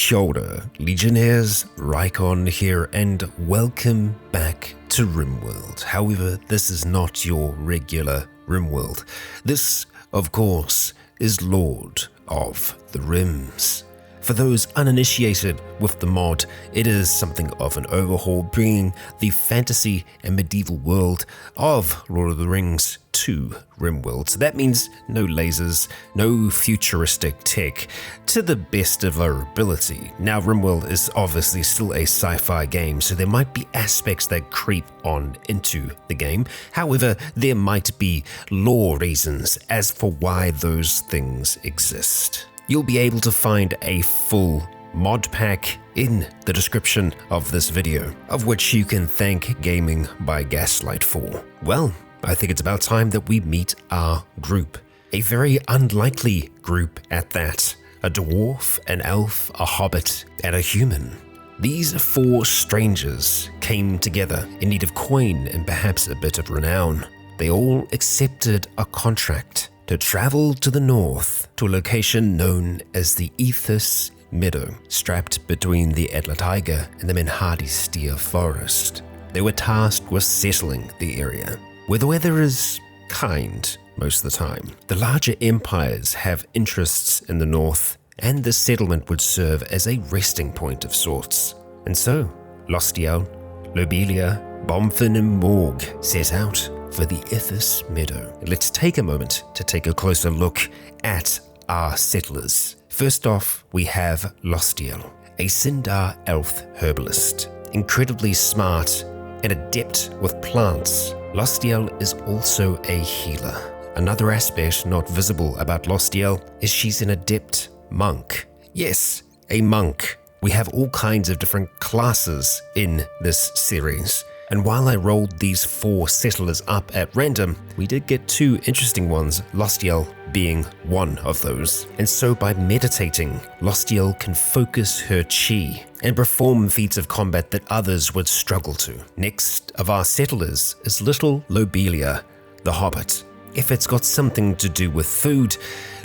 Kia ora, Legionnaires, Rycon here, and welcome back to RimWorld. However, this is not your regular RimWorld. This, of course, is Lord of the Rims. For those uninitiated with the mod, it is something of an overhaul, bringing the fantasy and medieval world of Lord of the Rings to RimWorld. So that means no lasers, no futuristic tech, to the best of our ability. Now, RimWorld is obviously still a sci-fi game, so there might be aspects that creep on into the game. However, there might be lore reasons as for why those things exist. You'll be able to find a full mod pack in the description of this video, of which you can thank Gaming by Gaslight for. Well, I think it's about time that we meet our group. A very unlikely group at that. A dwarf, an elf, a hobbit, and a human. These four strangers came together in need of coin and perhaps a bit of renown. They all accepted a contract to travel to the north to a location known as the Ethos Meadow, strapped between the Atlataiga and the Menhardistir forest. They were tasked with settling the area, where the weather is kind most of the time. The larger empires have interests in the north, and the settlement would serve as a resting point of sorts. And so, Lostiel, Lobelia, Bomfin and Morg set out for the Ethos Meadow. Let's take a moment to take a closer look at our settlers. First off, we have Lostiel, a Sindar elf herbalist. Incredibly smart and adept with plants, Lostiel is also a healer. Another aspect not visible about Lostiel is she's an adept monk. Yes, a monk. We have all kinds of different classes in this series. And while I rolled these four settlers up at random, we did get two interesting ones, Lostiel being one of those. And so by meditating, Lostiel can focus her chi and perform feats of combat that others would struggle to. Next of our settlers is little Lobelia, the hobbit. If it's got something to do with food,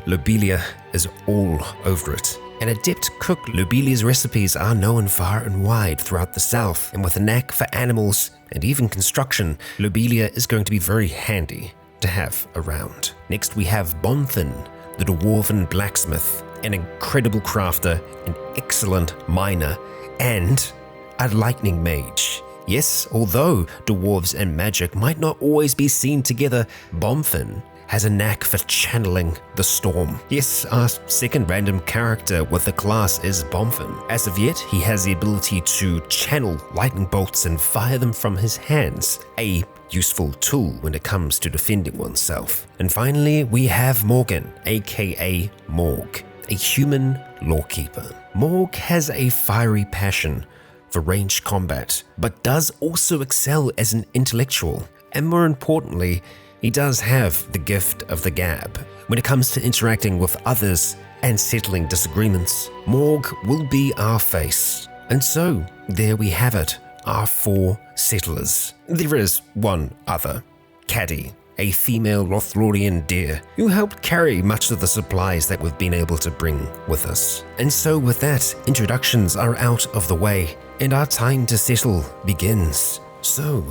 Lobelia is all over it. An adept cook, Lobelia's recipes are known far and wide throughout the south, and with a knack for animals and even construction, Lobelia is going to be very handy to have around. Next we have Bomfin, the dwarven blacksmith, an incredible crafter, an excellent miner, and a lightning mage. Yes, although dwarves and magic might not always be seen together, Bomfin has a knack for channeling the storm. Yes, our second random character with the class is Bomfin. As of yet, he has the ability to channel lightning bolts and fire them from his hands, a useful tool when it comes to defending oneself. And finally, we have Morgan, aka Morg, a human lawkeeper. Morg has a fiery passion for ranged combat, but does also excel as an intellectual, and more importantly, he does have the gift of the gab. When it comes to interacting with others and settling disagreements, Morg will be our face. And so, there we have it, our four settlers. There is one other, Caddy, a female Lothlorian deer, who helped carry much of the supplies that we've been able to bring with us. And so with that, introductions are out of the way, and our time to settle begins. So,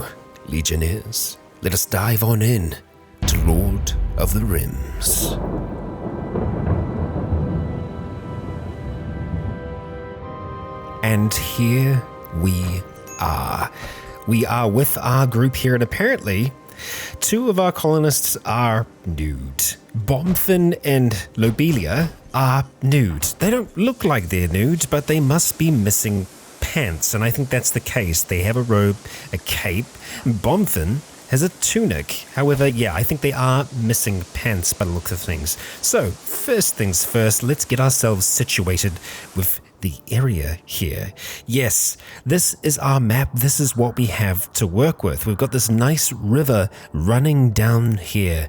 Legionnaires, let us dive on in to Lord of the Rims. And here we are. We are with our group here, and apparently two of our colonists are nude. Bomfin and Lobelia are nude. They don't look like they're nude, but they must be missing pants, and I think that's the case. They have a robe, a cape. Bomfin has a tunic. However, yeah, I think they are missing pants by the look of things. So, first things first, let's get ourselves situated with the area here. Yes, this is our map. This is what we have to work with. We've got this nice river running down here,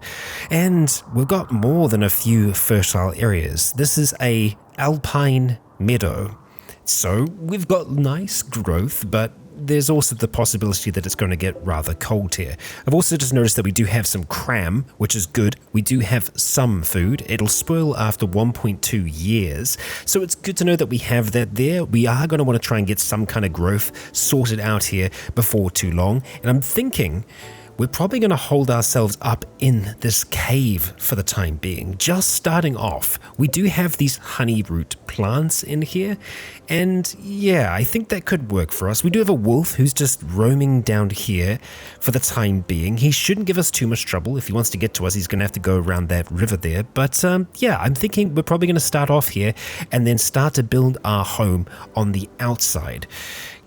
and we've got more than a few fertile areas. This is a alpine meadow. So we've got nice growth, but there's also the possibility that it's going to get rather cold here. I've also just noticed that we do have some cram, which is good. We do have some food. It'll spoil after 1.2 years, so it's good to know that we have that there. We are going to want to try and get some kind of growth sorted out here before too long, and I'm thinking we're probably going to hold ourselves up in this cave for the time being. Just starting off, we do have these honey root plants in here, and yeah, I think that could work for us. We do have a wolf who's just roaming down here for the time being. He shouldn't give us too much trouble. If he wants to get to us, he's going to have to go around that river there. But yeah, I'm thinking we're probably going to start off here and then start to build our home on the outside.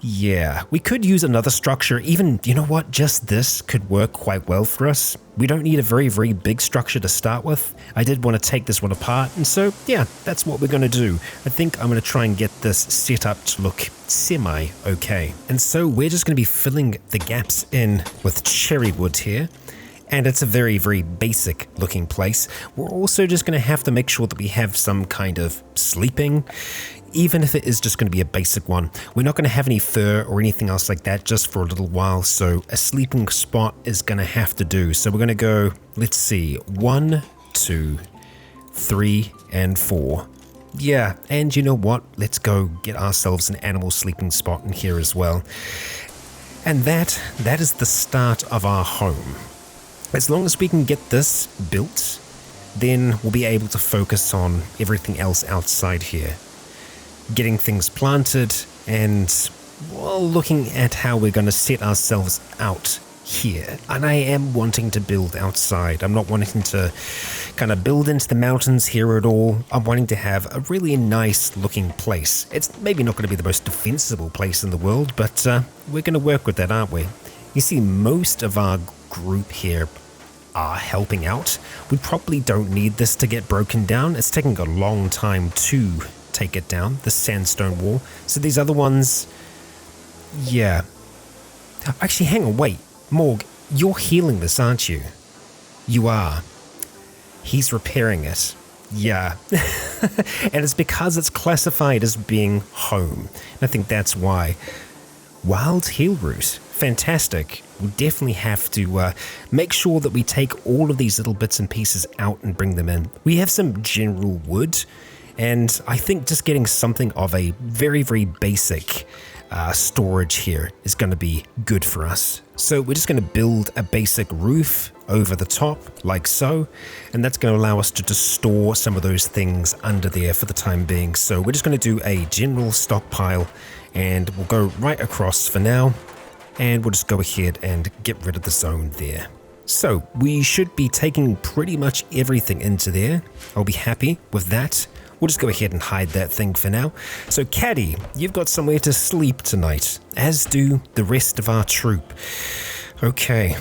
Yeah, we could use another structure. Even, you know what, just this could work quite well for us. We don't need a very, very big structure to start with. I did want to take this one apart, and so, yeah, that's what we're going to do. I think I'm going to try and get this set up to look semi-okay. And so we're just going to be filling the gaps in with cherry wood here. And it's a very, very basic looking place. We're also just going to have to make sure that we have some kind of sleeping, even if it is just going to be a basic one. We're not going to have any fur or anything else like that just for a little while, so a sleeping spot is going to have to do. So we're going to go, let's see, 1, 2, 3, and 4. Yeah, and you know what? Let's go get ourselves an animal sleeping spot in here as well. And that is the start of our home. As long as we can get this built, then we'll be able to focus on everything else outside here. Getting things planted and, well, looking at how we're going to set ourselves out here. And I am wanting to build outside. I'm not wanting to kind of build into the mountains here at all. I'm wanting to have a really nice looking place. It's maybe not going to be the most defensible place in the world, but we're going to work with that, aren't we? You see, most of our group here are helping out. We probably don't need this to get broken down. It's taking a long time to take it down, the sandstone wall. So these other ones, yeah. Actually, hang on, wait. Morg, you're healing this, aren't you? You are. He's repairing it. Yeah. And it's because it's classified as being home. I think that's why. Wild heel root. Fantastic. We definitely have to make sure that we take all of these little bits and pieces out and bring them in. We have some general wood, and I think just getting something of a very, very basic storage here is going to be good for us. So we're just going to build a basic roof over the top, like so, and that's going to allow us to just store some of those things under there for the time being. So we're just going to do a general stockpile, and we'll go right across for now. And we'll just go ahead and get rid of the zone there. So we should be taking pretty much everything into there. I'll be happy with that. We'll just go ahead and hide that thing for now. So Caddy, you've got somewhere to sleep tonight, as do the rest of our troop. Okay,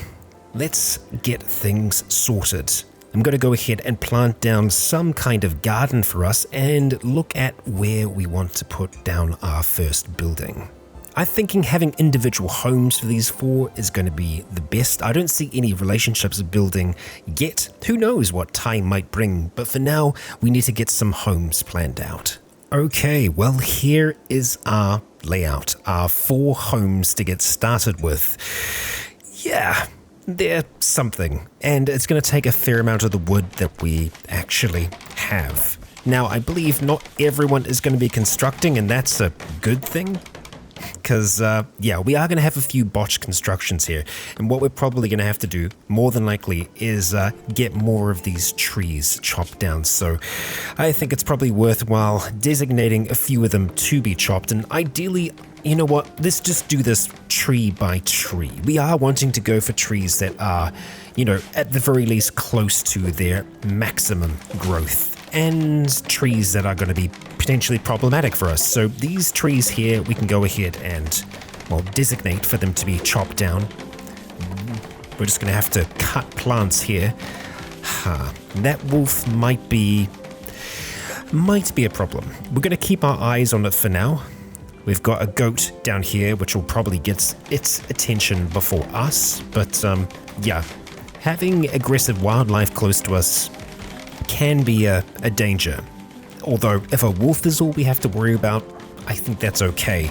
let's get things sorted. I'm going to go ahead and plant down some kind of garden for us and look at where we want to put down our first building. I'm thinking having individual homes for these 4 is going to be the best. I don't see any relationships building yet. Who knows what time might bring, but for now, we need to get some homes planned out. Okay, well, here is our layout, our 4 homes to get started with. Yeah, they're something, and it's going to take a fair amount of the wood that we actually have. Now, I believe not everyone is going to be constructing, and that's a good thing. Because, yeah, we are going to have a few botched constructions here. And what we're probably going to have to do, more than likely, is get more of these trees chopped down. So I think it's probably worthwhile designating a few of them to be chopped. And ideally, you know what, let's just do this tree by tree. We are wanting to go for trees that are, you know, at the very least close to their maximum growth. And trees that are going to be potentially problematic for us. So these trees here, we can go ahead and, well, designate for them to be chopped down. We're just going to have to cut plants here. That wolf might be a problem. We're going to keep our eyes on it for now. We've got a goat down here, which will probably get its attention before us. But, yeah, having aggressive wildlife close to us can be a danger. Although if a wolf is all we have to worry about, I think that's okay.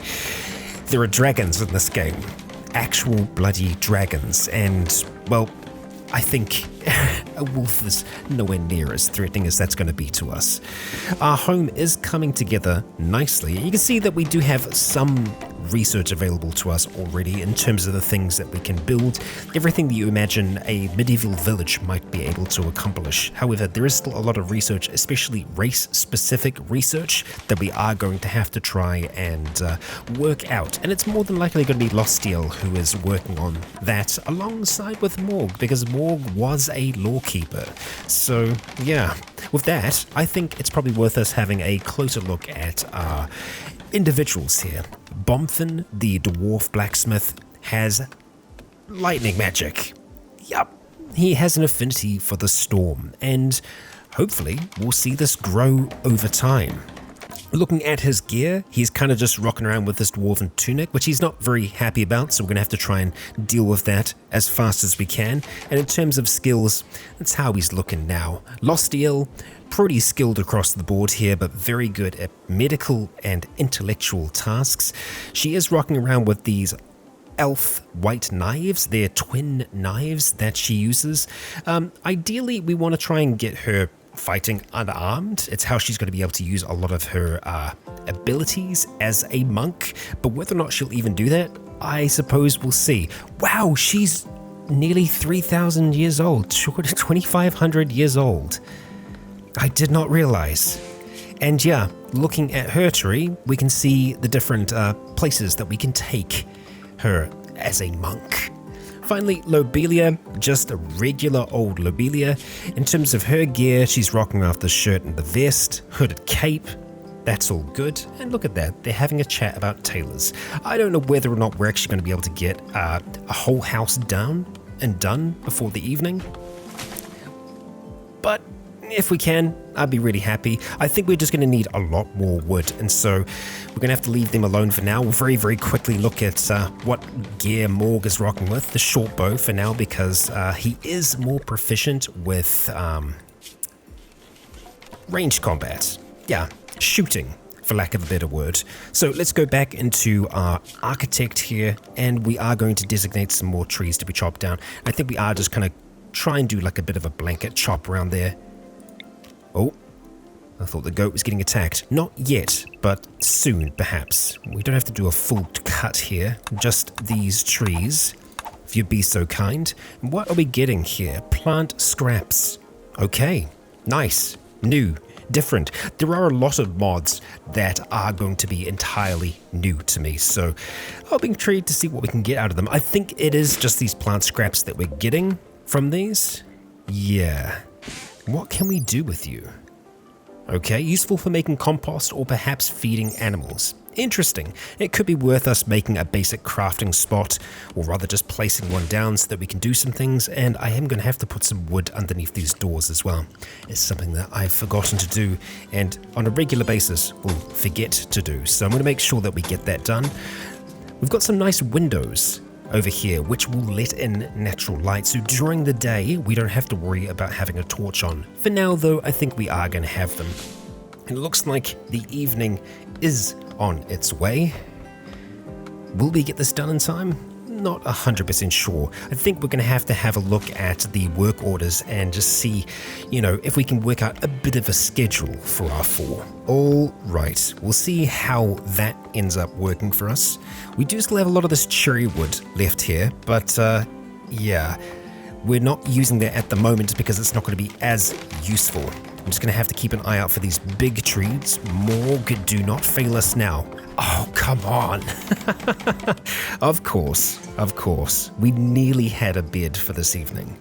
There are dragons in this game. Actual bloody dragons. And, well, I think a wolf is nowhere near as threatening as that's going to be to us. Our home is coming together nicely. You can see that we do have some research available to us already in terms of the things that we can build, everything that you imagine a medieval village might be able to accomplish. However, there is still a lot of research, especially race-specific research, that we are going to have to try and work out. And it's more than likely going to be Lostiel who is working on that alongside with Morg, because Morg was a lawkeeper. So yeah, with that, I think it's probably worth us having a closer look at our individuals here. Bomfin, the dwarf blacksmith, has lightning magic. Yup, he has an affinity for the storm, and hopefully we'll see this grow over time. Looking at his gear, he's kind of just rocking around with this dwarven tunic, which he's not very happy about, so we're going to have to try and deal with that as fast as we can. And in terms of skills, that's how he's looking now. Lostiel, pretty skilled across the board here, but very good at medical and intellectual tasks. She is rocking around with these elf white knives. They're twin knives that she uses. Ideally, we want to try and get her fighting unarmed. It's how she's going to be able to use a lot of her abilities as a monk, but whether or not she'll even do that, I suppose we'll see. Wow, she's nearly 3,000 years old, 2,500 years old. I did not realize. And yeah, looking at her tree, we can see the different places that we can take her as a monk. Finally, Lobelia, just a regular old Lobelia. In terms of her gear, she's rocking off the shirt and the vest, hooded cape. That's all good. And look at that, they're having a chat about tailors. I don't know whether or not we're actually going to be able to get a whole house done before the evening. But if we can, I'd be really happy. I think we're just going to need a lot more wood, and so we're going to have to leave them alone for now. We'll very, very quickly look at what gear Morg is rocking with. The short bow for now, because he is more proficient with ranged combat. Yeah, shooting, for lack of a better word. So let's go back into our architect here, and we are going to designate some more trees to be chopped down. I think we are just kind of try and do like a bit of a blanket chop around there. Oh, I thought the goat was getting attacked. Not yet, but soon, perhaps. We don't have to do a full cut here, just these trees, if you'd be so kind. What are we getting here? Plant scraps. Okay, nice, new, different. There are a lot of mods that are going to be entirely new to me, so I'll be intrigued to see what we can get out of them. I think it is just these plant scraps that we're getting from these. Yeah. What can we do with you? Okay, useful for making compost or perhaps feeding animals. Interesting. It could be worth us making a basic crafting spot, or rather just placing one down so that we can do some things, and I am going to have to put some wood underneath these doors as well. It's something that I've forgotten to do, and on a regular basis will forget to do, so I'm going to make sure that we get that done. We've got some nice windows over here, which will let in natural light, so during the day we don't have to worry about having a torch on. For now though, I think we are going to have them. It looks like the evening is on its way. Will we get this done in time? Not 100% sure. I think we're going to have a look at the work orders and just see, if we can work out a bit of a schedule for our fall. All right, we'll see how that ends up working for us. We do still have a lot of this cherry wood left here, but yeah, we're not using that at the moment because it's not going to be as useful. I'm just going to have to keep an eye out for these big trees. Morg, do not fail us now. Oh, come on. Of course. We nearly had a bed for this evening.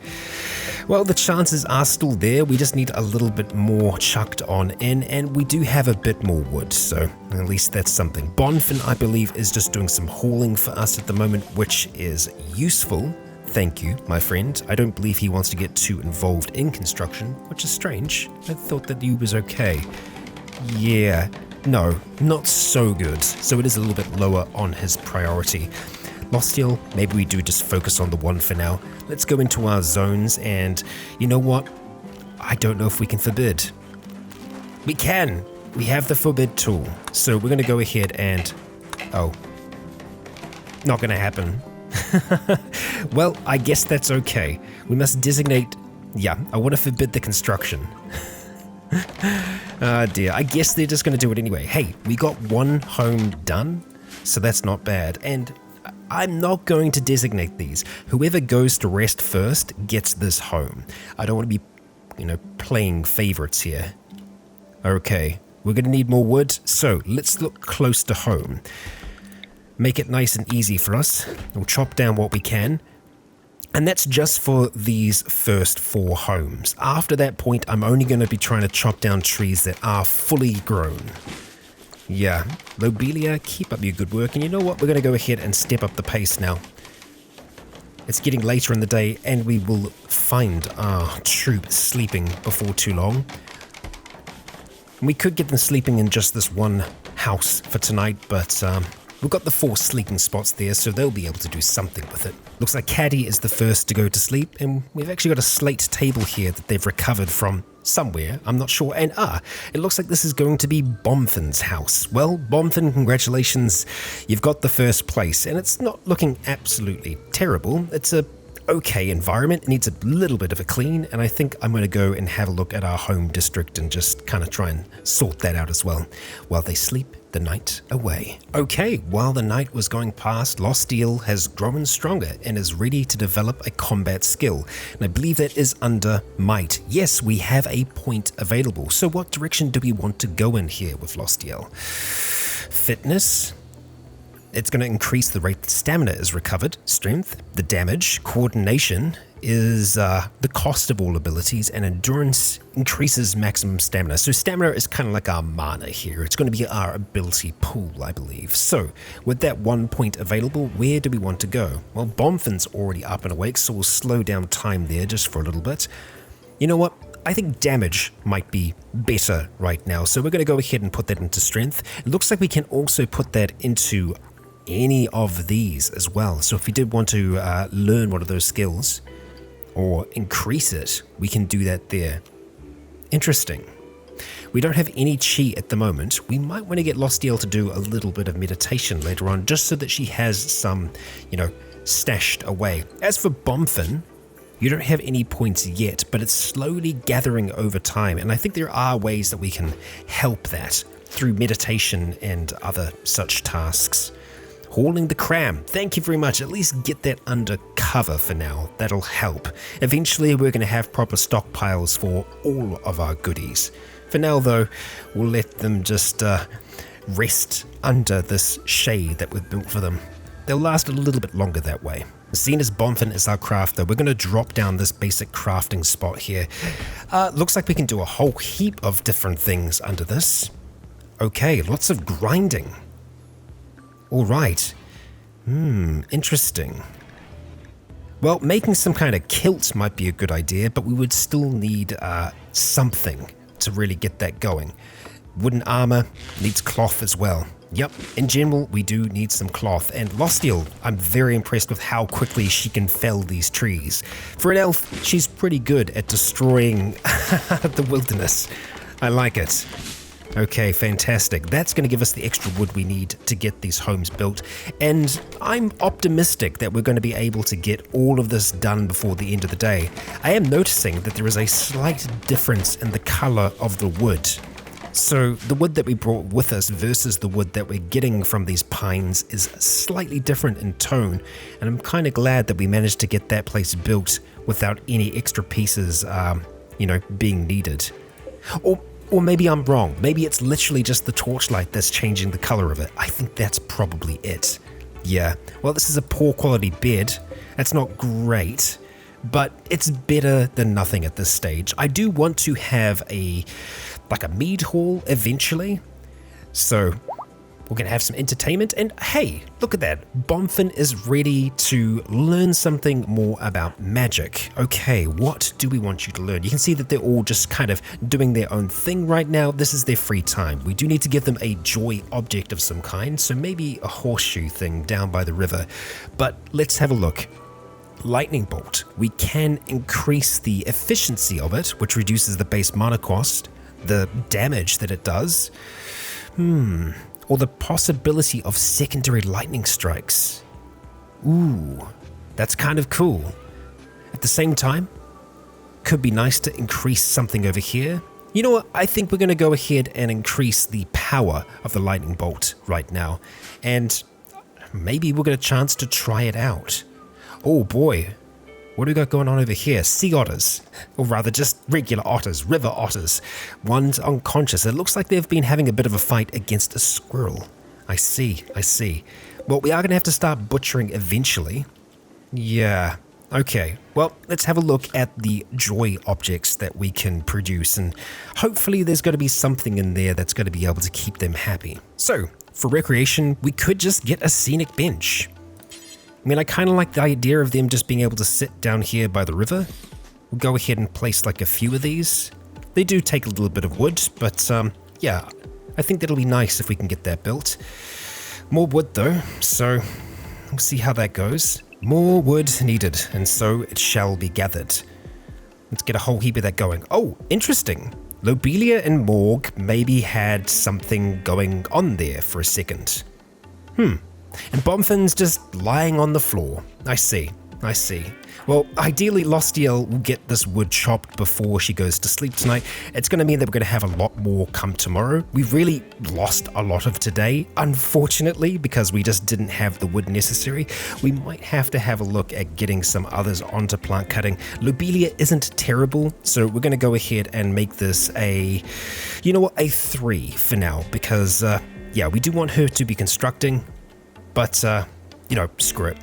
Well, the chances are still there. We just need a little bit more chucked on in, and we do have a bit more wood, so at least that's something. Bonfin, I believe, is just doing some hauling for us at the moment, which is useful. Thank you, my friend. I don't believe he wants to get too involved in construction, which is strange. I thought that he was okay. Yeah, no, not so good. So it is a little bit lower on his priority. Lostiel, maybe we do just focus on the one for now. Let's go into our zones, and you know what? I don't know if we can forbid. We can. We have the forbid tool. So we're going to go ahead and... Oh. Not gonna happen. Well, I guess that's okay. We must designate... Yeah, I want to forbid the construction. Ah dear, I guess they're just gonna do it anyway. Hey, we got one home done, so that's not bad. And I'm not going to designate these. Whoever goes to rest first gets this home. I don't want to be, playing favorites here. Okay, we're going to need more wood, so let's look close to home. Make it nice and easy for us. We'll chop down what we can. And that's just for these first 4 homes. After that point, I'm only going to be trying to chop down trees that are fully grown. Yeah, Lobelia, keep up your good work. And you know what? We're going to go ahead and step up the pace now. It's getting later in the day, and we will find our troop sleeping before too long. We could get them sleeping in just this one house for tonight, but we've got the 4 sleeping spots there, so they'll be able to do something with it. Looks like Caddy is the first to go to sleep, and we've actually got a slate table here that they've recovered from somewhere, I'm not sure. And it looks like this is going to be Bomfin's house. Well, Bomfin, congratulations, you've got the first place, and it's not looking absolutely terrible. It's a okay environment. It needs a little bit of a clean, and I think I'm going to go and have a look at our home district and just kind of try and sort that out as well while they sleep the night away. Okay, while the night was going past, Lostiel has grown stronger and is ready to develop a combat skill. And I believe that is under might. Yes, we have a point available. So what direction do we want to go in here with Lostiel? Fitness. It's going to increase the rate that stamina is recovered. Strength, the damage. Coordination is the cost of all abilities, and endurance increases maximum stamina. So stamina is kind of like our mana here. It's going to be our ability pool, I believe. So with that 1 point available, where do we want to go? Well, Bomfin's already up and awake, so we'll slow down time there just for a little bit. You know what? I think damage might be better right now, so we're going to go ahead and put that into strength. It looks like we can also put that into any of these as well. So if we did want to learn one of those skills or increase it, we can do that there. Interesting. We don't have any chi at the moment. We might want to get Lostiel to do a little bit of meditation later on, just so that she has some, stashed away. As for Bomfin, you don't have any points yet, but it's slowly gathering over time, and I think there are ways that we can help that through meditation and other such tasks. Hauling the cram. Thank you very much. At least get that under cover for now. That'll help. Eventually, we're going to have proper stockpiles for all of our goodies. For now, though, we'll let them just rest under this shade that we've built for them. They'll last a little bit longer that way. Seeing as Bomfin is our crafter, we're going to drop down this basic crafting spot here. Looks like we can do a whole heap of different things under this. Okay, lots of grinding. All right. Interesting. Well, making some kind of kilt might be a good idea, but we would still need something to really get that going. Wooden armor needs cloth as well. Yep, in general, we do need some cloth. And Lostiel, I'm very impressed with how quickly she can fell these trees. For an elf, she's pretty good at destroying the wilderness. I like it. Okay, fantastic. That's going to give us the extra wood we need to get these homes built, and I'm optimistic that we're going to be able to get all of this done before the end of the day. I am noticing that there is a slight difference in the color of the wood. So the wood that we brought with us versus the wood that we're getting from these pines is slightly different in tone, and I'm kind of glad that we managed to get that place built without any extra pieces, being needed. Or maybe I'm wrong. Maybe it's literally just the torchlight that's changing the color of it. I think that's probably it. Yeah, well, this is a poor quality bed. That's not great, but it's better than nothing at this stage. I do want to have a mead hall eventually. So we're going to have some entertainment, and hey, look at that. Bomfin is ready to learn something more about magic. Okay, what do we want you to learn? You can see that they're all just kind of doing their own thing right now. This is their free time. We do need to give them a joy object of some kind, so maybe a horseshoe thing down by the river. But let's have a look. Lightning bolt. We can increase the efficiency of it, which reduces the base mana cost, the damage that it does. Or the possibility of secondary lightning strikes. Ooh, that's kind of cool. At the same time, could be nice to increase something over here. You know what? I think we're going to go ahead and increase the power of the lightning bolt right now. And maybe we'll get a chance to try it out. Oh boy. What do we got going on over here? Sea otters. Or rather just regular otters, river otters. One's unconscious. It looks like they've been having a bit of a fight against a squirrel. I see. Well, we are going to have to start butchering eventually. Yeah. Okay, well, let's have a look at the joy objects that we can produce, and hopefully there's going to be something in there that's going to be able to keep them happy. So, for recreation, we could just get a scenic bench. I mean, I kind of like the idea of them just being able to sit down here by the river. We'll go ahead and place like a few of these. They do take a little bit of wood, but yeah, I think that'll be nice if we can get that built. More wood though, so we'll see how that goes. More wood needed, and so it shall be gathered. Let's get a whole heap of that going. Oh, interesting. Lobelia and Morg maybe had something going on there for a second. And Bonfin's just lying on the floor. I see. Well, ideally, Lostiel will get this wood chopped before she goes to sleep tonight. It's going to mean that we're going to have a lot more come tomorrow. We've really lost a lot of today, unfortunately, because we just didn't have the wood necessary. We might have to have a look at getting some others onto plant cutting. Lobelia isn't terrible, so we're going to go ahead and make this a 3 for now, because, yeah, we do want her to be constructing, but, screw it.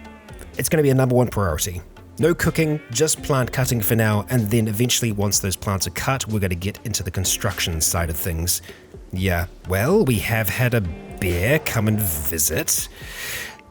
It's going to be a number one priority. No cooking, just plant cutting for now, and then eventually once those plants are cut, we're going to get into the construction side of things. Yeah, well, we have had a bear come and visit.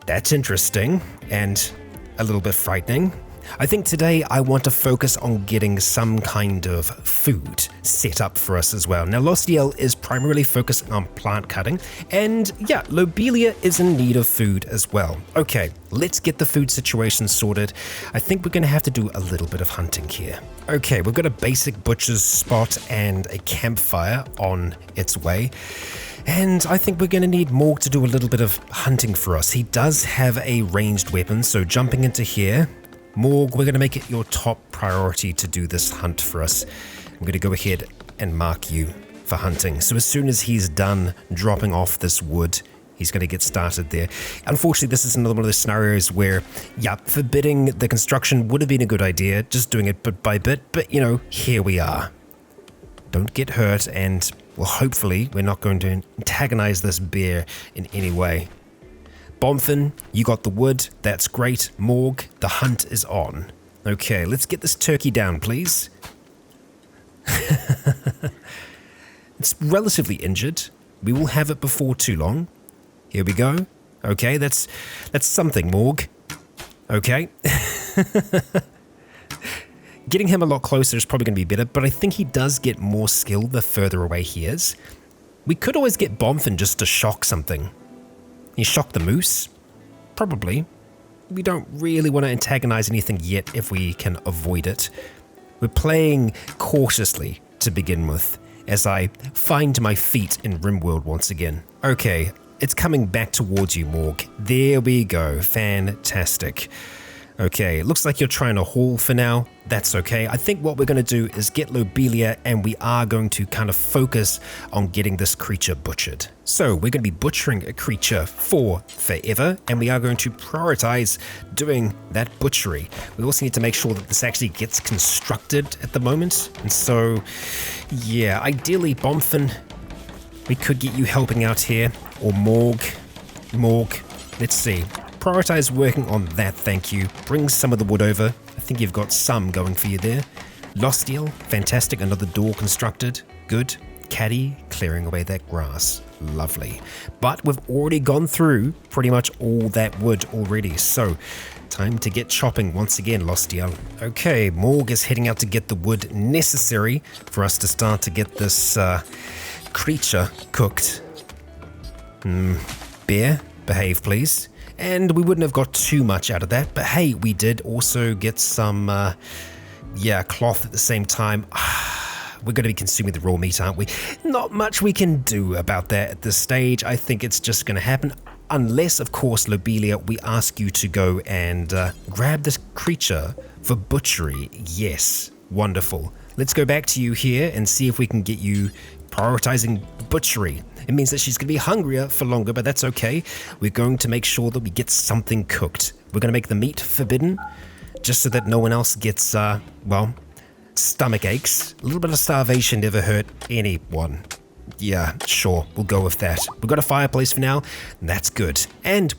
That's interesting, and a little bit frightening. I think today I want to focus on getting some kind of food set up for us as well. Now, Lostiel is primarily focusing on plant cutting, and yeah, Lobelia is in need of food as well. Okay, let's get the food situation sorted. I think we're going to have to do a little bit of hunting here. Okay, we've got a basic butcher's spot and a campfire on its way. And I think we're going to need Morg to do a little bit of hunting for us. He does have a ranged weapon, so jumping into here, Morg, we're going to make it your top priority to do this hunt for us. I'm going to go ahead and mark you for hunting. So as soon as he's done dropping off this wood, he's going to get started there. Unfortunately, this is another one of those scenarios where, yeah, forbidding the construction would have been a good idea, just doing it bit by bit, but, here we are. Don't get hurt, and, well, hopefully we're not going to antagonize this bear in any way. Bonfin, you got the wood. That's great. Morg, the hunt is on. Okay, let's get this turkey down, please. It's relatively injured. We will have it before too long. Here we go. Okay, that's something, Morg. Okay. Getting him a lot closer is probably going to be better, but I think he does get more skill the further away he is. We could always get Bonfin just to shock something. You shock the moose? Probably. We don't really want to antagonize anything yet if we can avoid it. We're playing cautiously to begin with, as I find my feet in RimWorld once again. Okay, it's coming back towards you, Morg. There we go. Fantastic. Okay, it looks like you're trying to haul for now. That's okay. I think what we're going to do is get Lobelia, and we are going to kind of focus on getting this creature butchered. So we're going to be butchering a creature for forever, and we are going to prioritize doing that butchery. We also need to make sure that this actually gets constructed at the moment. And so, yeah, ideally, Bonfin, we could get you helping out here, or Morg, let's see. Prioritize working on that, thank you. Bring some of the wood over. I think you've got some going for you there. Lostiel, fantastic, another door constructed. Good. Caddy, clearing away that grass. Lovely. But we've already gone through pretty much all that wood already, so time to get chopping once again, Lostiel. Okay, Morg is heading out to get the wood necessary for us to start to get this creature cooked. Bear, behave please. And we wouldn't have got too much out of that, but hey, we did also get some, cloth at the same time. We're going to be consuming the raw meat, aren't we? Not much we can do about that at this stage. I think it's just going to happen. Unless, of course, Lobelia, we ask you to go and grab this creature for butchery. Yes, wonderful. Let's go back to you here and see if we can get you prioritizing butchery. It means that she's going to be hungrier for longer, but that's okay. We're going to make sure that we get something cooked. We're going to make the meat forbidden, just so that no one else gets, well, stomach aches. A little bit of starvation never hurt anyone. Yeah, sure, we'll go with that. We've got a fireplace for now, and that's good. And,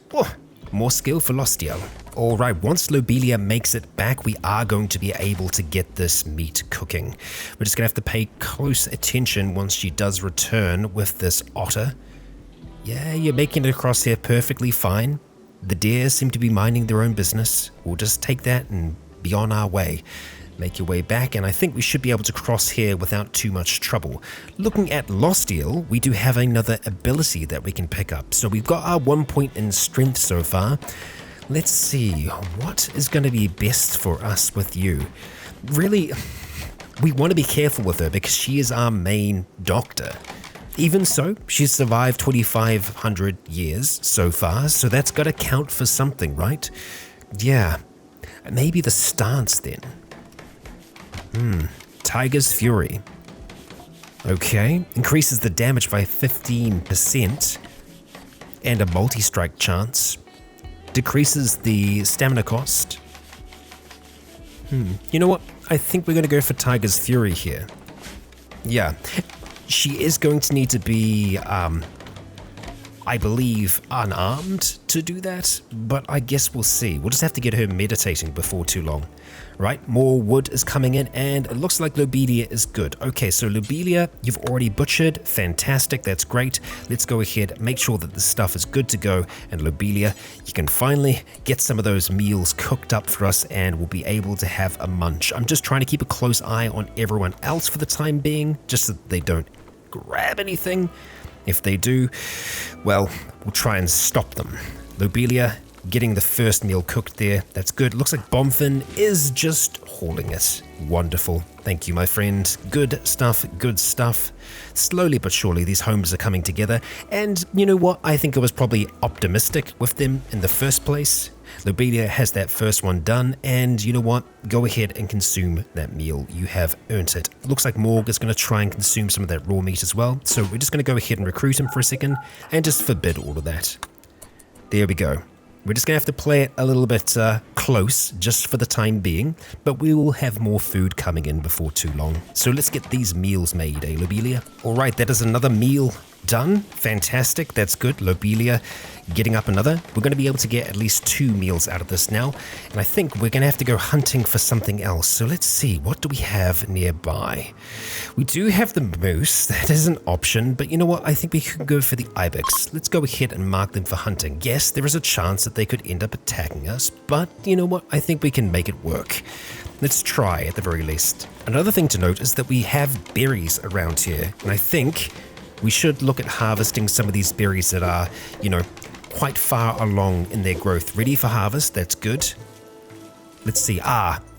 more skill for Lostiel. Alright, once Lobelia makes it back, we are going to be able to get this meat cooking. We're just going to have to pay close attention once she does return with this otter. Yeah, you're making it across here perfectly fine. The deer seem to be minding their own business. We'll just take that and be on our way. Make your way back, and I think we should be able to cross here without too much trouble. Looking at Lostiel, we do have another ability that we can pick up. So we've got our 1 point in strength so far. Let's see, what is going to be best for us with you? Really, we want to be careful with her because she is our main doctor. Even so, she's survived 2,500 years so far, so that's got to count for something, right? Yeah, maybe the stance then. Tiger's Fury. Okay, increases the damage by 15% and a multi-strike chance. Decreases the stamina cost. You know what? I think we're going to go for Tiger's Fury here. Yeah, she is going to need to be, I believe, unarmed to do that, but I guess we'll see. We'll just have to get her meditating before too long. Right, more wood is coming in, and it looks like Lobelia is good. Okay, so Lobelia, you've already butchered. Fantastic, that's great. Let's go ahead, make sure that the stuff is good to go, and Lobelia, you can finally get some of those meals cooked up for us, and we'll be able to have a munch. I'm just trying to keep a close eye on everyone else for the time being, just so that they don't grab anything. If they do, well, we'll try and stop them. Lobelia, getting the first meal cooked there. That's good. Looks like Bomfin is just hauling it. Wonderful. Thank you, my friend. Good stuff, good stuff. Slowly but surely, these homes are coming together. And you know what? I think I was probably optimistic with them in the first place. Lobelia has that first one done, and you know what? Go ahead and consume that meal. You have earned it. Looks like Morg is going to try and consume some of that raw meat as well. So we're just going to go ahead and recruit him for a second and just forbid all of that. There we go. We're just going to have to play it a little bit close just for the time being, but we will have more food coming in before too long. So let's get these meals made, eh, Lobelia? All right, that is another meal done. Fantastic, that's good. Lobelia getting up another. We're going to be able to get at least 2 meals out of this now, and I think we're going to have to go hunting for something else. So let's see, what do we have nearby? We do have the moose, that is an option, but you know what, I think we could go for the ibex. Let's go ahead and mark them for hunting. Yes, there is a chance that they could end up attacking us, but you know what, I think we can make it work. Let's try at the very least. Another thing to note is that we have berries around here, and I think we should look at harvesting some of these berries that are, you know, quite far along in their growth. Ready for harvest, that's good. Let's see,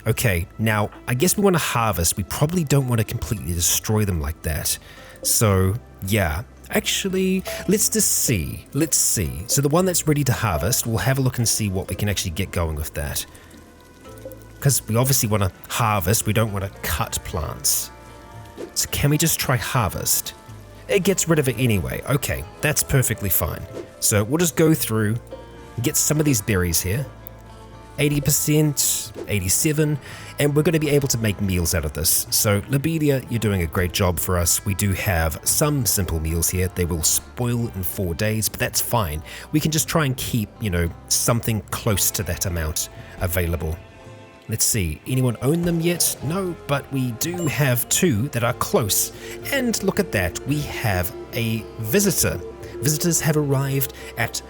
okay, now I guess we want to harvest. We probably don't want to completely destroy them like that. So, yeah, actually, let's just see. Let's see. So the one that's ready to harvest, we'll have a look and see what we can actually get going with that. Because we obviously want to harvest, we don't want to cut plants. So can we just try harvest? It gets rid of it anyway. Okay, that's perfectly fine. So we'll just go through, get some of these berries here. 80%, 87, and we're going to be able to make meals out of this. So Lobelia, you're doing a great job for us. We do have some simple meals here. They will spoil in 4 days, but that's fine. We can just try and keep, you know, something close to that amount available. Let's see, anyone own them yet? No, but we do have 2 that are close. And look at that, we have a visitor. Visitors have arrived at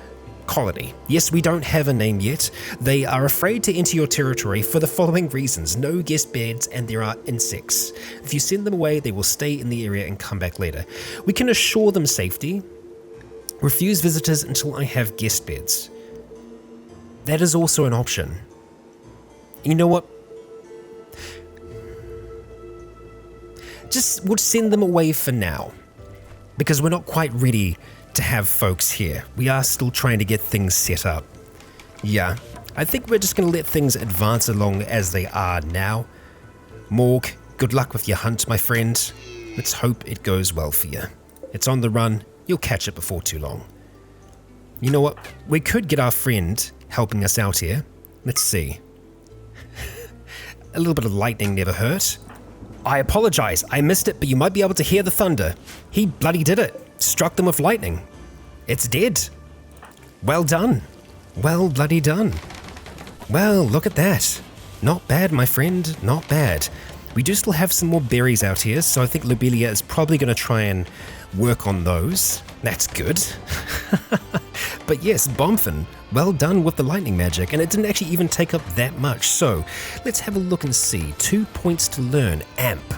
Colony. Yes, we don't have a name yet. They are afraid to enter your territory for the following reasons. No guest beds and there are insects. If you send them away, they will stay in the area and come back later. We can assure them safety. Refuse visitors until I have guest beds. That is also an option. You know what? We'll send them away for now. because we're not quite ready to have folks here. We are still trying to get things set up. Yeah, I think we're just going to let things advance along as they are now. Morg, good luck with your hunt, my friend. Let's hope it goes well for you. It's on the run. You'll catch it before too long. You know what? We could get our friend helping us out here. Let's see. A little bit of lightning never hurt. I apologize. I missed it, but you might be able to hear the thunder. He bloody did it. Struck them with lightning. It's dead. Well done. Well bloody done. Well, look at that. Not bad, my friend. Not bad. We do still have some more berries out here, so I think Lobelia is probably going to try and work on those. That's good. But yes, Bomfin, well done with the lightning magic, and it didn't actually even take up that much. So let's have a look and see. 2 points to learn. Amp.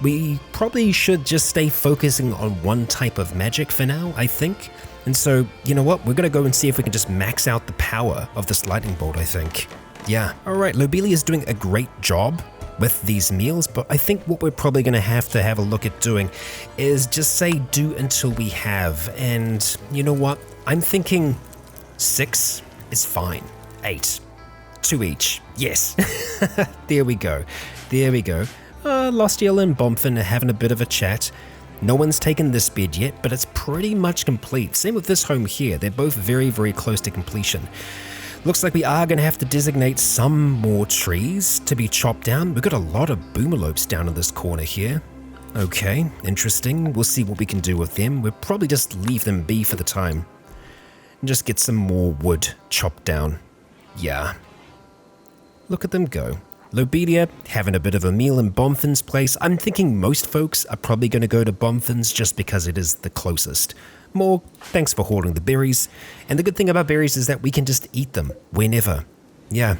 We probably should just stay focusing on one type of magic for now, I think. And so, you know what? We're going to go and see if we can just max out the power of this lightning bolt, I think. Yeah. All right, Lobelia is doing a great job with these meals, but I think what we're probably going to have a look at doing is just say do until we have. And you know what? I'm thinking 6 is fine. 8. 2 each. Yes. There we go. There we go. Lostiel and Bomfin are having a bit of a chat. No one's taken this bed yet, but it's pretty much complete. Same with this home here. They're both very, very close to completion. Looks like we are going to have to designate some more trees to be chopped down. We've got a lot of boomalopes down in this corner here. Okay, interesting. We'll see what we can do with them. We'll probably just leave them be for the time. And just get some more wood chopped down. Yeah. Look at them go. Lobelia having a bit of a meal in Bomfin's place. I'm thinking most folks are probably going to go to Bomfin's just because it is the closest. More, thanks for hoarding the berries. And the good thing about berries is that we can just eat them whenever. Yeah,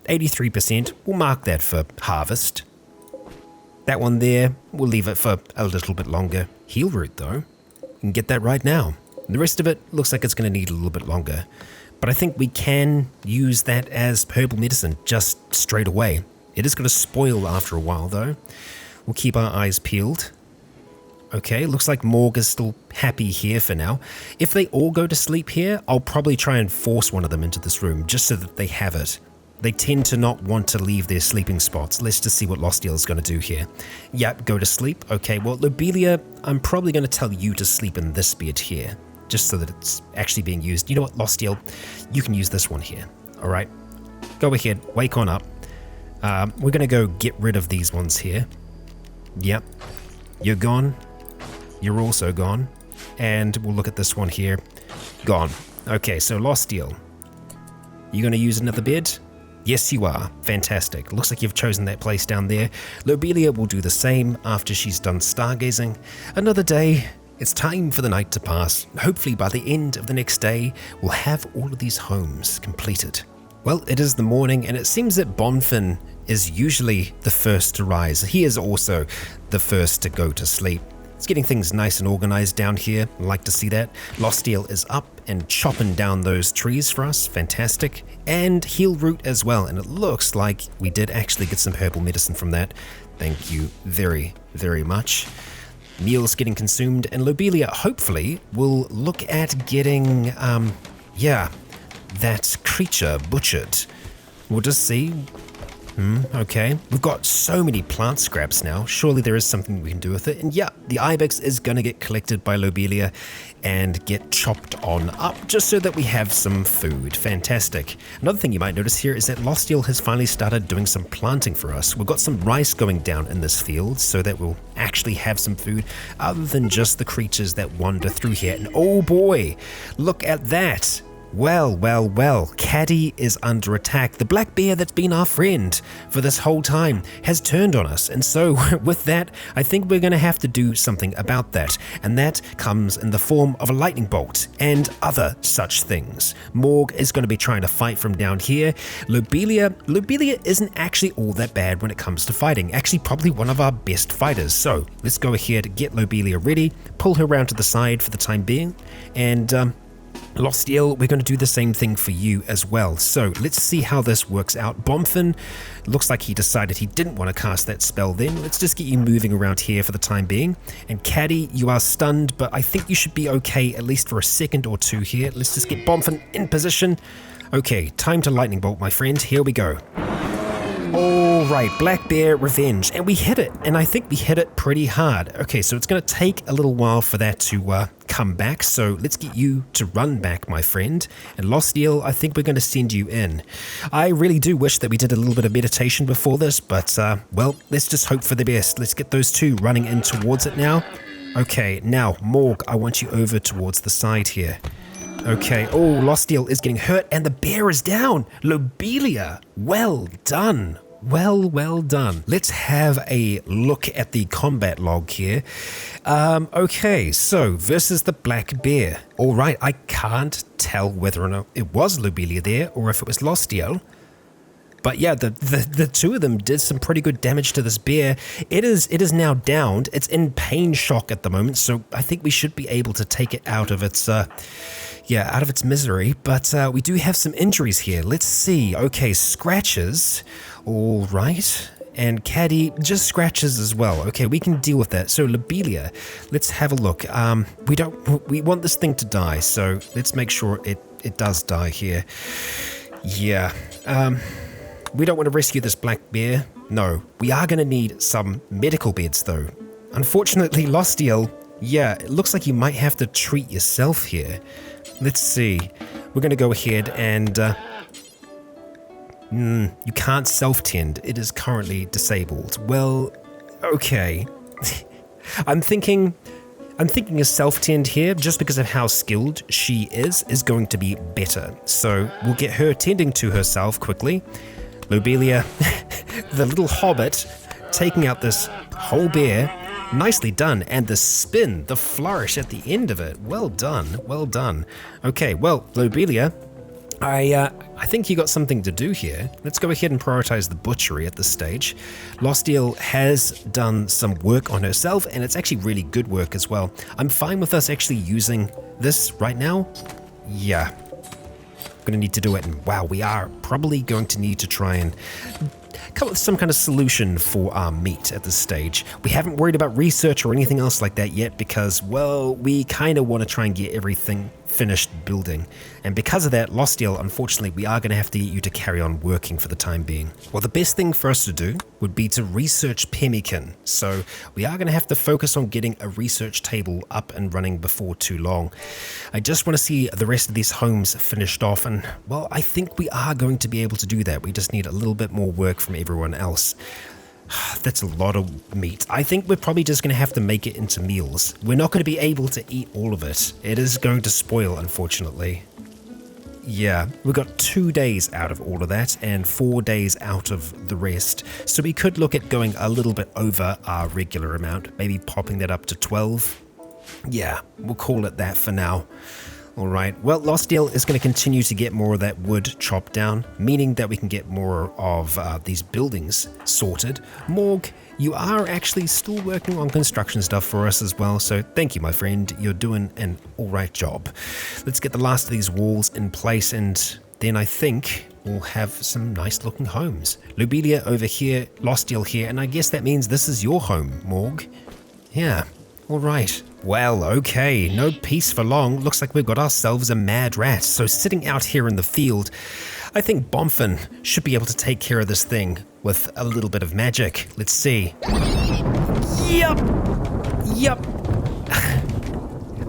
83%. We'll mark that for harvest. That one there, we'll leave it for a little bit longer. Heal root though, we can get that right now. The rest of it looks like it's going to need a little bit longer. But I think we can use that as herbal medicine just straight away. It is going to spoil after a while though. We'll keep our eyes peeled. Okay, looks like Morg is still happy here for now. If they all go to sleep here, I'll probably try and force one of them into this room just so that they have it. They tend to not want to leave their sleeping spots. Let's just see what Lostiel is going to do here. Yep, go to sleep. Okay, well, Lobelia, I'm probably going to tell you to sleep in this bed here, just so that it's actually being used. You know what, Lostiel? You can use this one here. All right, go ahead, wake on up. We're going to go get rid of these ones here. Yep, you're gone. You're also gone. And we'll look at this one here. Gone. Okay, so Lostiel. You going to use another bed? Yes, you are. Fantastic. Looks like you've chosen that place down there. Lobelia will do the same after she's done stargazing. Another day. It's time for the night to pass. Hopefully by the end of the next day, we'll have all of these homes completed. Well, it is the morning, and it seems that Bomfin is usually the first to rise. He is also the first to go to sleep. It's getting things nice and organized down here. I like to see that. Lostiel is up and chopping down those trees for us. Fantastic. And heal root as well. And it looks like we did actually get some herbal medicine from that. Thank you very, very much. Meal's getting consumed, and Lobelia hopefully will look at getting, that creature butchered. We'll just see. Okay. We've got so many plant scraps now. Surely there is something we can do with it. And yeah, the ibex is going to get collected by Lobelia and get chopped on up just so that we have some food. Fantastic. Another thing you might notice here is that Lostiel has finally started doing some planting for us. We've got some rice going down in this field so that we'll actually have some food other than just the creatures that wander through here. And oh boy, look at that. Well, Caddy is under attack. The black bear that's been our friend for this whole time has turned on us. And so with that, I think we're going to have to do something about that. And that comes in the form of a lightning bolt and other such things. Morg is going to be trying to fight from down here. Lobelia isn't actually all that bad when it comes to fighting. Actually, probably one of our best fighters. So let's go ahead, get Lobelia ready, pull her around to the side for the time being, and Lostiel, we're going to do the same thing for you as well. So let's see how this works out. Bomfin, looks like he decided he didn't want to cast that spell then. Let's just get you moving around here for the time being. And Caddy, you are stunned, but I think you should be okay at least for a second or two here. Let's just get Bomfin in position. Okay, time to lightning bolt, my friend. Here we go. All right, Black Bear Revenge, and we hit it, and I think we hit it pretty hard. Okay, so it's going to take a little while for that to come back, so let's get you to run back, my friend. And Lostiel, I think we're going to send you in. I really do wish that we did a little bit of meditation before this, but, well, let's just hope for the best. Let's get those two running in towards it now. Okay, now, Morg, I want you over towards the side here. Okay, oh, Lostiel is getting hurt, and the bear is down. Lobelia, well done. Well done. Let's have a look at the combat log here. Okay, so versus the black bear. All right, I can't tell whether or not it was Lobelia there or if it was Lostiel. But yeah, the two of them did some pretty good damage to this bear. It is now downed. It's in pain shock at the moment, so I think we should be able to take it out of its out of its misery. But we do have some injuries here. Let's see. Okay, scratches. All right. And Caddy, just scratches as well. Okay, we can deal with that. So Lobelia, let's have a look. We want this thing to die, so let's make sure it does die here. Yeah. We don't want to rescue this black bear. No, we are going to need some medical beds though. Unfortunately, Lostiel, yeah, it looks like you might have to treat yourself here. Let's see. We're going to go ahead and you can't self-tend. It is currently disabled. Well, okay. I'm thinking a self-tend here, just because of how skilled she is going to be better. So we'll get her tending to herself quickly. Lobelia, the little hobbit, taking out this whole bear. Nicely done. And the spin, the flourish at the end of it. Well done. Well done. Okay, well, Lobelia, I think you got something to do here. Let's go ahead and prioritize the butchery at this stage. Lostiel has done some work on herself, and it's actually really good work as well. I'm fine with us actually using this right now. Yeah. Going to need to do it, and wow, we are probably going to need to try and come up with some kind of solution for our meat at this stage. We haven't worried about research or anything else like that yet because, well, we kind of want to try and get everything finished building. And because of that, Lostiel, unfortunately, we are going to have to get you to carry on working for the time being. Well, the best thing for us to do would be to research pemmican. So we are going to have to focus on getting a research table up and running before too long. I just want to see the rest of these homes finished off, and, well, I think we are going to be able to do that. We just need a little bit more work from everyone else. That's a lot of meat. I think we're probably just going to have to make it into meals. We're not going to be able to eat all of it. It is going to spoil, unfortunately. Yeah, we got 2 days out of all of that and 4 days out of the rest. So we could look at going a little bit over our regular amount, maybe popping that up to 12. Yeah, we'll call it that for now. All right, well, Lostiel is going to continue to get more of that wood chopped down, meaning that we can get more of these buildings sorted. Morg, you are actually still working on construction stuff for us as well, so thank you, my friend. You're doing an all right job. Let's get the last of these walls in place, and then I think we'll have some nice looking homes. Lobelia over here, Lostiel here, and I guess that means this is your home, Morg. Yeah, all right. Well, okay, no peace for long. Looks like we've got ourselves a mad rat. So sitting out here in the field, I think Bomfin should be able to take care of this thing with a little bit of magic. Let's see. Yep.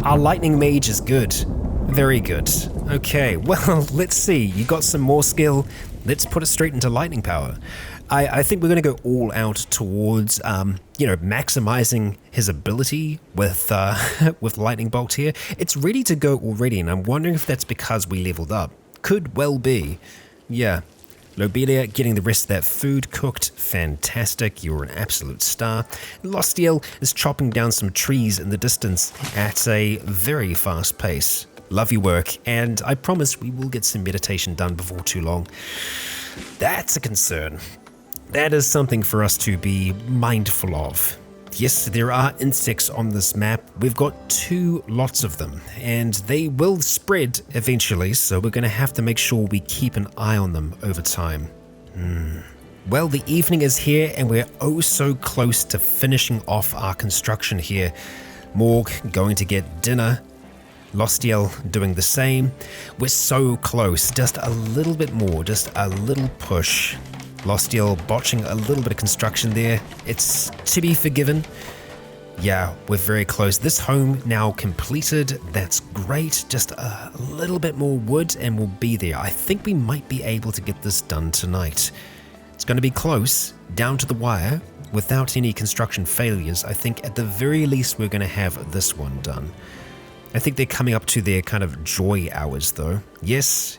Our lightning mage is good. Very good. Okay, well, let's see. You got some more skill. Let's put it straight into lightning power. I think we're going to go all out towards, maximizing his ability with with lightning bolt here. It's ready to go already, and I'm wondering if that's because we leveled up. Could well be. Yeah. Lobelia getting the rest of that food cooked. Fantastic. You're an absolute star. Lostiel is chopping down some trees in the distance at a very fast pace. Love your work, and I promise we will get some meditation done before too long. That's a concern. That is something for us to be mindful of. Yes, there are insects on this map. We've got 2 lots of them, and they will spread eventually, so we're going to have to make sure we keep an eye on them over time. Well, the evening is here, and we're oh so close to finishing off our construction here. Morg going to get dinner. Lostiel doing the same. We're so close, just a little bit more, just a little push. Lostiel botching a little bit of construction there. It's to be forgiven. Yeah, we're very close. This home now completed. That's great. Just a little bit more wood and we'll be there. I think we might be able to get this done tonight. It's going to be close, down to the wire, without any construction failures. I think at the very least we're going to have this one done. I think they're coming up to their kind of joy hours though. Yes.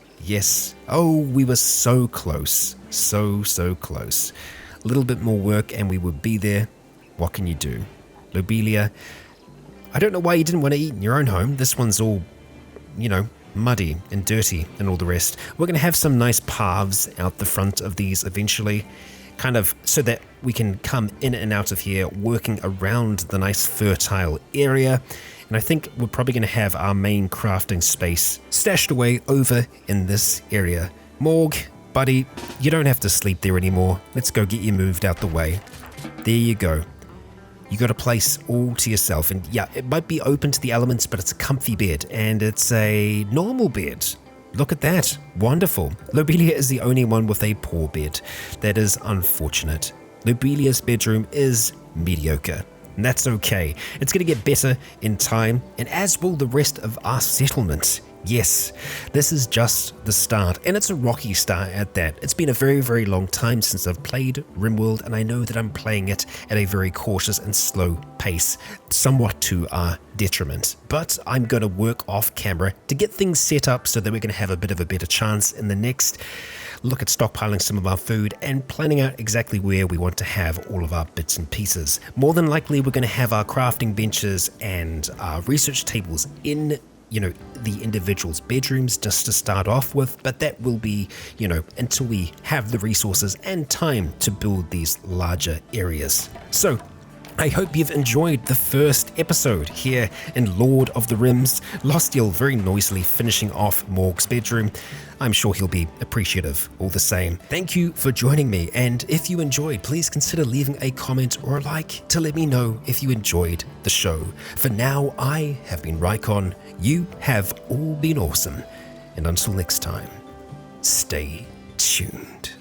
Oh, we were so close. So close. A little bit more work and we would be there. What can you do? Lobelia, I don't know why you didn't want to eat in your own home. This one's all, muddy and dirty and all the rest. We're going to have some nice paths out the front of these eventually, kind of so that we can come in and out of here, working around the nice fertile area. And I think we're probably going to have our main crafting space stashed away over in this area. Morg, buddy, you don't have to sleep there anymore. Let's go get you moved out the way. There you go. You got a place all to yourself. And yeah, it might be open to the elements, but it's a comfy bed and it's a normal bed. Look at that. Wonderful. Lobelia is the only one with a poor bed. That is unfortunate. Lobelia's bedroom is mediocre. And that's okay. It's going to get better in time, and as will the rest of our settlement. Yes, this is just the start, and it's a rocky start at that. It's been a very, very long time since I've played RimWorld, and I know that I'm playing it at a very cautious and slow pace, somewhat to our detriment. But I'm going to work off camera to get things set up so that we're going to have a bit of a better chance in the next look at stockpiling some of our food and planning out exactly where we want to have all of our bits and pieces. More than likely, we're going to have our crafting benches and our research tables in, the individuals' bedrooms just to start off with, but that will be, until we have the resources and time to build these larger areas. So, I hope you've enjoyed the first episode here in Lord of the Rims. Lostiel very noisily finishing off Morg's bedroom. I'm sure he'll be appreciative all the same. Thank you for joining me, and if you enjoyed, please consider leaving a comment or a like to let me know if you enjoyed the show. For now, I have been Rycon. You have all been awesome, and until next time, stay tuned.